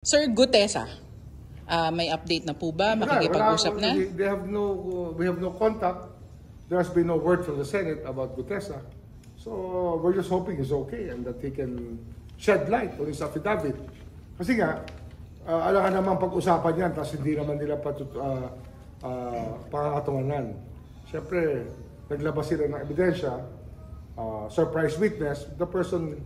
Sir Gutesa, may update na po ba? Makikipag-usap na? We have no contact. There has been no word from the Senate about Gutesa. So we're just hoping he's okay and that he can shed light on his affidavit. Kasi nga, alam ka naman pag-usapan yan, tapos hindi naman nila pangangatunganan. Siyempre, naglabas sila ng ebidensya, surprise witness, the persons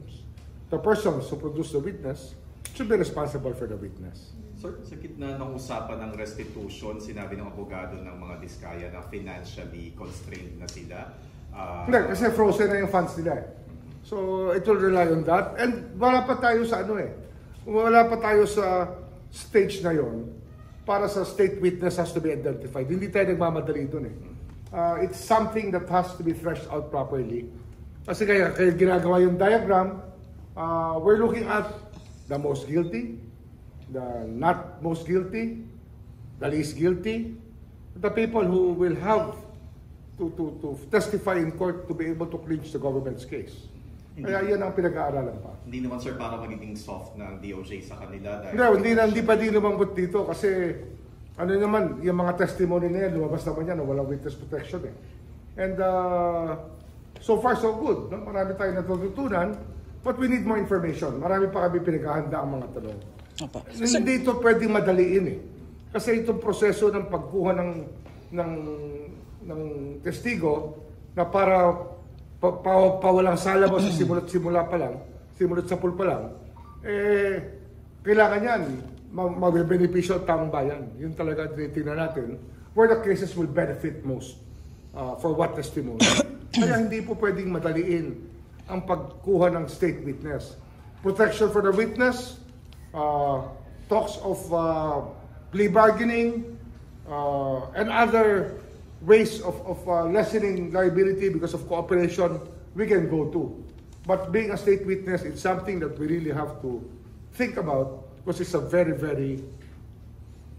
who produced the witness should be responsible for the witness. Sir, sa gitna ng usapan ng restitution, sinabi ng abogado ng mga Diskaya na financially constrained na sila. Hindi, kasi frozen na yung funds nila. So, it will rely on that. And wala pa tayo sa wala pa tayo sa stage na yon para sa state witness has to be identified. Hindi tayo nagmamadali doon It's something that has to be threshed out properly. Kasi kaya ginagawa yung diagram, we're looking at the most guilty, the not most guilty, the least guilty, the people who will have to testify in court to be able to clinch the government's case. Kaya yan ang pinag-aaralan pa. Hindi naman sir para magiging soft ng DOJ sa kanila dahil... Hindi pa din lumambot dito kasi ano naman, yung mga testimony na yan, lumabas naman yan, walang witness protection And so far so good. No? Marami tayong natututunan. But we need more information. Marami pa kami pinaghahanda ang mga tanong. Hindi ito pwedeng madaliin Kasi itong proseso ng pagkuha ng testigo na para pawalang sala mo sa simula sa pool pa lang, kailangan yan magbebenepisyo ang taong bayan. Yun talaga tinitingnan natin where the cases will benefit most for what testimony. Kaya hindi po pwedeng madaliin ang pagkuha ng state witness. Protection for the witness, talks of plea bargaining, and other ways of lessening liability because of cooperation, we can go to. But being a state witness, it's something that we really have to think about because it's a very, very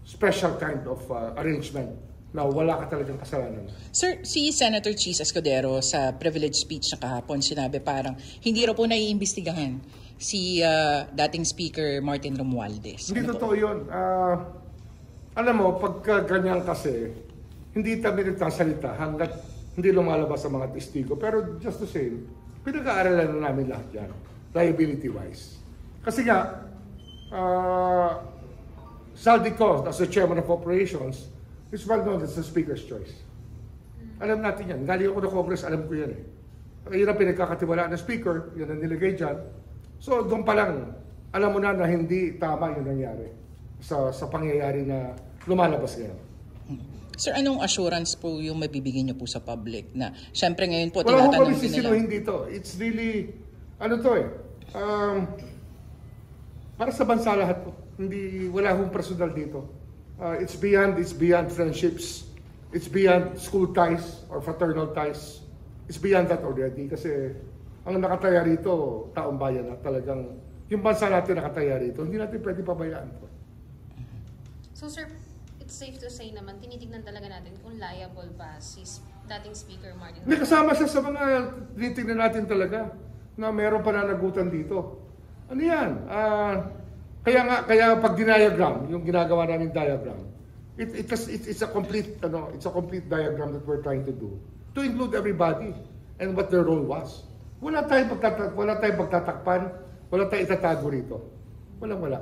special kind of arrangement. Na wala ka talagang kasalanan. Sir, si Senator Chis Escudero sa privilege speech na kahapon, sinabi parang hindi raw po naiimbestigahan si dating Speaker Martin Romualdez. Hindi totoo yun. Alam mo, pagka ganyan kasi, hindi tayo nagsasalita hanggat hindi lumalabas sa mga testigo. Pero just the same, pinag-aaralan na namin lahat yan, liability-wise. Kasi nga, Saldico, as the Chairman of Operations, it's well known it's the Speaker's choice. Alam natin yan. Galing ako ng Congress, alam ko yan Yun ang pinagkakatiwalaan ng Speaker, yan ang nilagay dyan. So doon pa lang, alam mo na hindi tama yung nangyari sa pangyayari na lumalabas ngayon. Sir, anong assurance po yung mabibigyan niyo po sa public na syempre ngayon po tinatanong nila? Wala ko sisinuhin dito. It's really, para sa bansa lahat po. Wala akong personal dito. It's beyond friendships. It's beyond school ties or fraternal ties. It's beyond that already kasi ang nakataya rito, taong bayan na talagang yung bansa natin nakataya rito, hindi natin pwede pabayaan po. So sir, it's safe to say naman, tinitignan talaga natin kung liable ba si dating Speaker Martin. May kasama siya sa mga tinitignan natin talaga na meron pananagutan dito. Ano yan? Kaya pag diagram, yung ginagawa namin diagram, it's a complete diagram that we're trying to do to include everybody and what their role was. Wala tayong pagtatakpan, wala tayong itatago rito. Wala.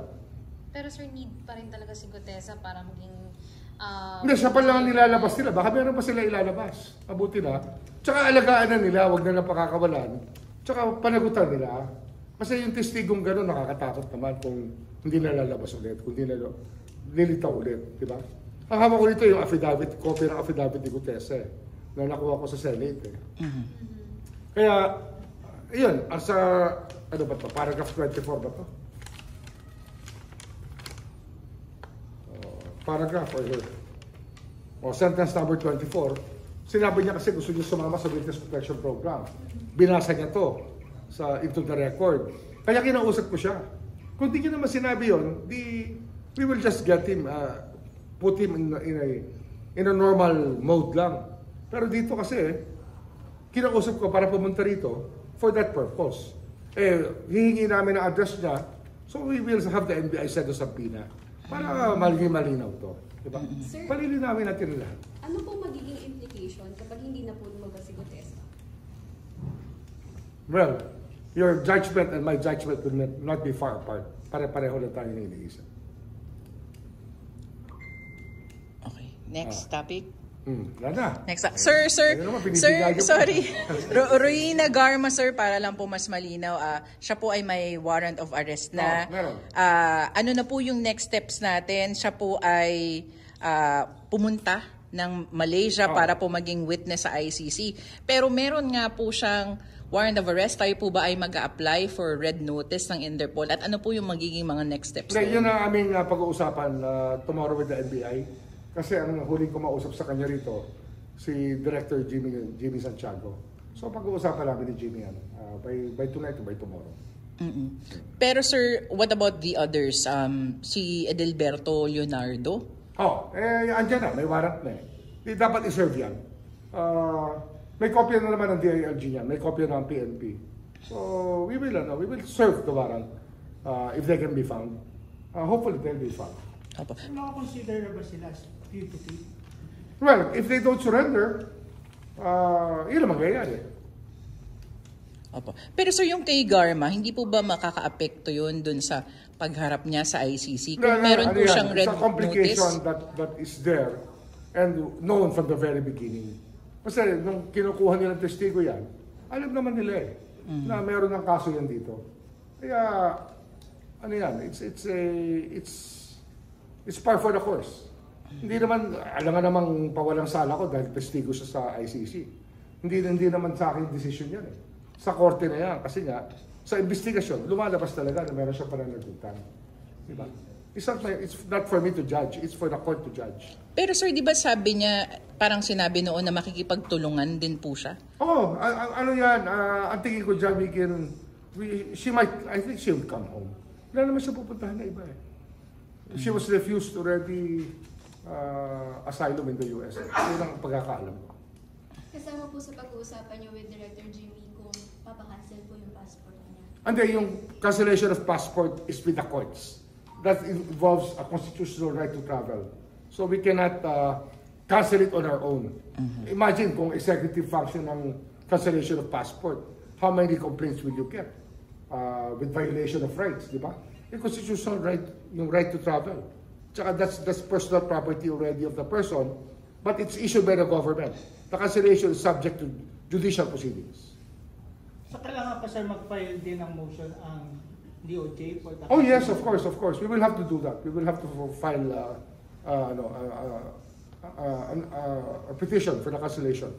Pero sir, need pa rin talaga si Gutesa para maging hindi, siya pa lang nilalabas nila. Baka meron pa sila ilalabas. Mabuti na. Tsaka alagaan na nila, wag na pakakawalan. Tsaka panagutan nila. Kasi yung testigong gano'n nakakatakot naman kung hindi na lalabas ulit, kung hindi na nilitaw ulit, di ba? Ang hawak ko dito yung affidavit, copy ng affidavit ni Gutesa na nakuha ko sa Senate Kaya, yun, ano ba to? Paragraph 24 ba to? Paragraph or sentence number 24, sinabi niya kasi gusto niya sumama sa Witness Protection Program. Binasa niya to into the record. Kaya kinausap ko siya. Kung di niya naman sinabi yun, we will just get him, put him in a normal mode lang. Pero dito kasi, kinausap ko para pumunta rito for that purpose. Hihingi namin ang address niya So we will have the NBI send us subpoena para malinaw to. Diba? Sir, Palilinawin natin lahat. ano po magiging implication kapag hindi na po lumabas si Gutesa? Well, your judgment and my judgment will not be far apart. Pare-pareho na tayo ng iniisip. Okay. Next topic. Wala na. Next. Sir, Ayun naman, pinipigay ko. sorry. Ruina Garma, sir, para lang po mas malinaw. Siya po ay may warrant of arrest na. Meron. Ano na po yung next steps natin? Siya po ay pumunta ng Malaysia para po maging witness sa ICC. Pero meron nga po siyang warrant of arrest. Tayo po ba ay mag-a-apply for red notice ng Interpol? At ano po yung magiging mga next steps? Yun ang aming pag-uusapan tomorrow with the NBI. Kasi ang huling ko mausap sa kanya rito, si Director Jimmy Santiago. So pag-uusapan namin ni Jimmy yan, by tonight or by tomorrow. Pero sir, what about the others? Si Edelberto Leonardo? Andyan na, may warrant na eh. Dapat i-serve yan. May kopya na naman ng DILG niya, may kopya ng PNP. So we will serve the warrant if they can be found. Hopefully they'll be found. Opo. Consider ba sila as fugitive? Well, if they don't surrender, yun ang mangyayari. Opo. Pero sir, yung kay Garma, hindi po ba makaka-apekto yun dun sa pagharap niya sa ICC? Kung meron po siyang red It's a complication notice? that is there and known from the very beginning. Kasi nung kinukuha nilang testigo yan, alam naman nila na meron ng kaso yan dito. Kaya, ano yan, it's par for the course. Hindi naman, alam nga namang pawalang sala ko dahil testigo siya sa ICC. Hindi naman sa akin decision yan eh. Sa korte na yan. Kasi nga, sa investigasyon, lumalabas talaga na meron siya pananagutan. Diba? It's not for me to judge. It's for the court to judge. Pero sir, di ba sabi niya, parang sinabi noon na makikipagtulungan din po siya? Ano yan, ang tingin ko dyan, I think she will come home. Wala naman siya pupuntahan na iba eh. She was refused already asylum in the US. Yun ang pagkakaalam ko. Kasama po sa pag-uusapan niyo with Director Jimmy kung papakancel po yung passport niya. And then yung cancellation of passport is with the courts. That involves a constitutional right to travel. So we cannot cancel it on our own. Imagine kung executive function ng cancellation of passport. How many complaints will you get? With violation of rights, di ba? Yung constitutional right, yung right to travel. Tsaka that's personal property already of the person, but it's issued by the government. The cancellation is subject to judicial proceedings. So kailangan pa sir mag-file din ng motion ang DOJ for the... Oh yes, of course. We will have to do that. We will have to file a petition for the cancellation